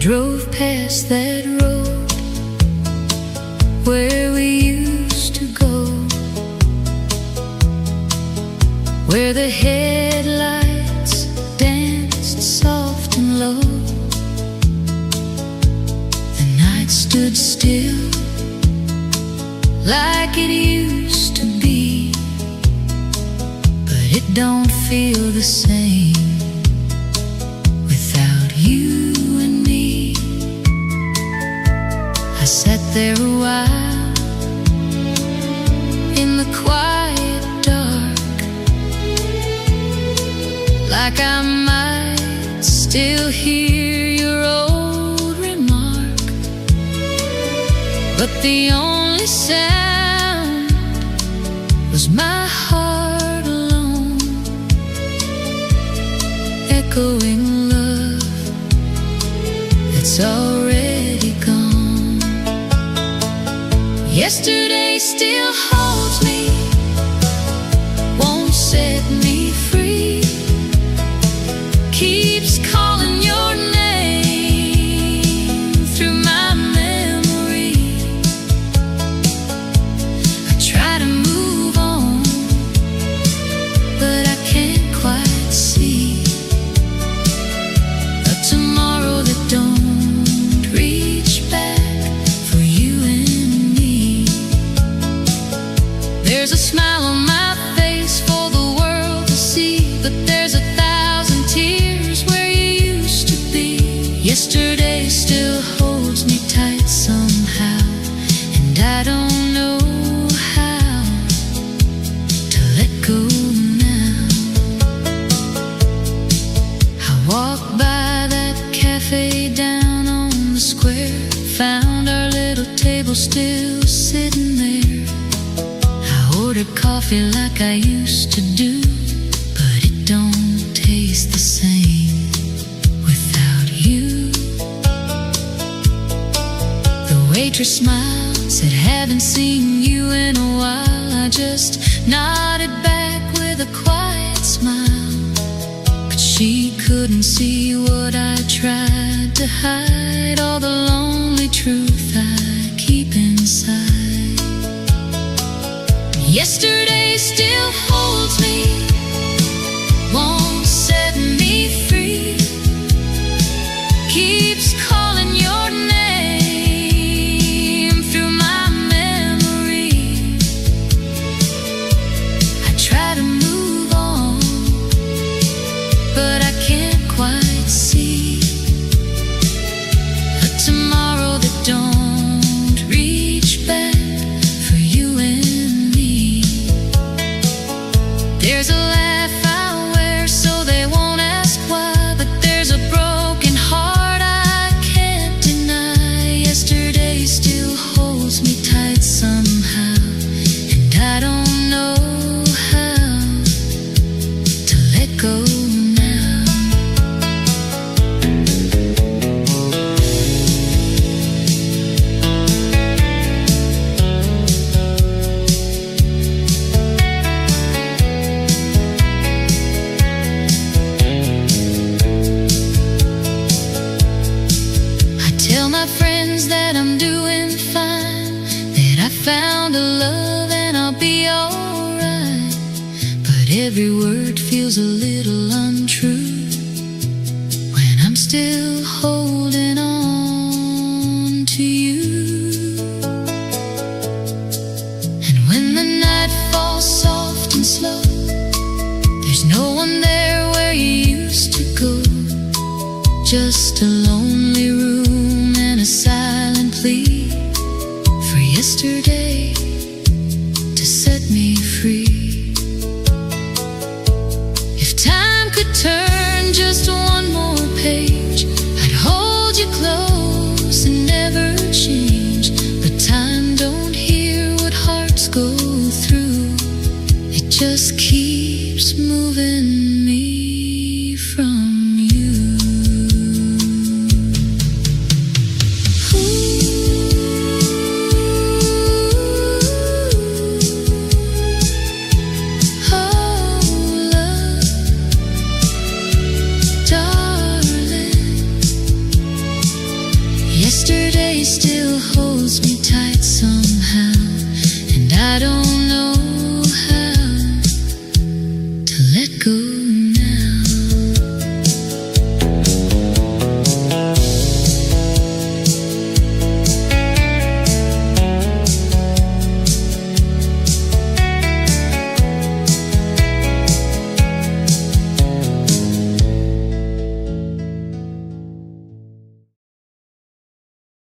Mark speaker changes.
Speaker 1: drove past that road where we used to go, where the headlights danced soft and low. The night stood still like it used to be, but it don't feel the same without you and me. I sat there a while in the quiet dark, like I might still hear your old remark, but the only sound was my heart alone, echoing love that's already gone. Yesterday still holds me, won't set me free, keeps calling your name through my memory. I try to move on, but I can't quite see a tomorrow that don't reach back for you and me. There's a smile on my face for the world to see, but there's 1,000 tears where you used to be. Yesterday still holds me tight somehow, and I don't know how to let go now. I walked by that cafe down on the square, found our little table still sitting there. I ordered coffee like I used to do, but it don't taste the same without you. The waitress smiled, said haven't seen you in a while. I just nodded back with a quiet smile, but she couldn't see what I tried to hide, all the lonely truth I keep inside. Yesterday still holds me, won't set me free, keeps calling your name through my memory. I try to move on, but I can't quite see a tomorrow that don't reach back for you and me. There's a laugh I wear so they won't ask why, but there's a broken heart I can't deny. Yesterday still holds me tight somehow, and I don't know how to let go now. I tell my friends that I'm doing fine, that I found a love and I'll be alright, but every word feels a little untrue when I'm still holding on to you. And when the night falls soft and slow, there's no one there where you used to go, just a lonely room and a silent plea for yesterday to set me free. If time could turn just one more page, I'd hold you close and never change, but time don't hear what hearts go through, it just keeps moving me from you. Ooh. I don't